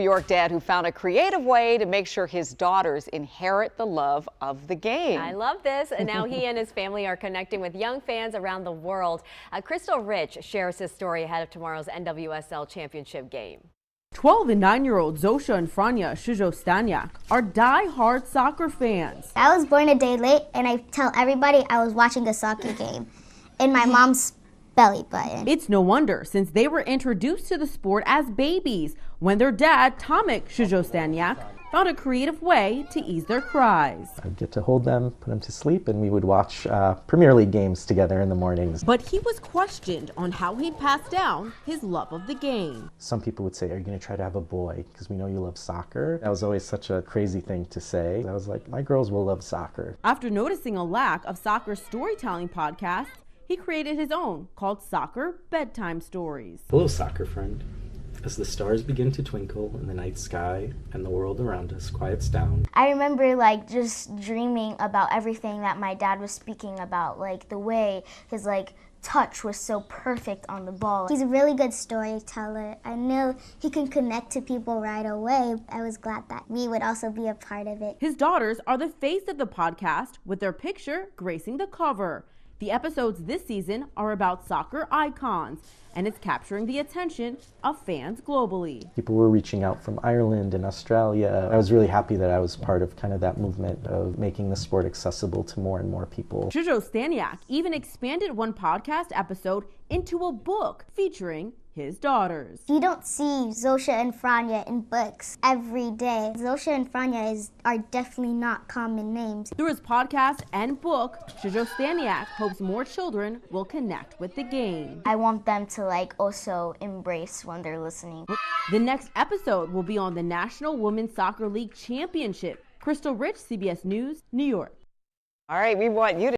New York dad who found a creative way to make sure his daughters inherit the love of the game. I love this. And now he and his family are connecting with young fans around the world. Crystal Rich shares his story ahead of tomorrow's NWSL championship game. 12 and 9-year-old Zosha and Franya Staniak are die-hard soccer fans. I was born a day late, and I tell everybody I was watching a soccer game in my mom's belly button. It's no wonder, since they were introduced to the sport as babies when their dad, Tomek Staniak, found a creative way to ease their cries. I'd get to hold them, put them to sleep, and we would watch Premier League games together in the mornings. But he was questioned on how he'd pass down his love of the game. Some people would say, "Are you going to try to have a boy? Because we know you love soccer." That was always such a crazy thing to say. I was like, my girls will love soccer. After noticing a lack of soccer storytelling podcasts, he created his own called Soccer Bedtime Stories. Hello, soccer friend. As the stars begin to twinkle in the night sky and the world around us quiets down. I remember just dreaming about everything that my dad was speaking about, like the way his touch was so perfect on the ball. He's a really good storyteller. I knew he can connect to people right away. I was glad that we would also be a part of it. His daughters are the face of the podcast, with their picture gracing the cover. The episodes this season are about soccer icons, and it's capturing the attention of fans globally. People were reaching out from Ireland and Australia. I was really happy that I was part of kind of that movement of making the sport accessible to more and more people. Staniak even expanded one podcast episode into a book featuring his daughters. You don't see Zosha and Franya in books every day. Zosha and Franya are definitely not common names. Through his podcast and book, Staniak hopes more children will connect with the game. I want them to also embrace when they're listening. The next episode will be on the National Women's Soccer League Championship. Crystal Rich, CBS News, New York. All right, we want you to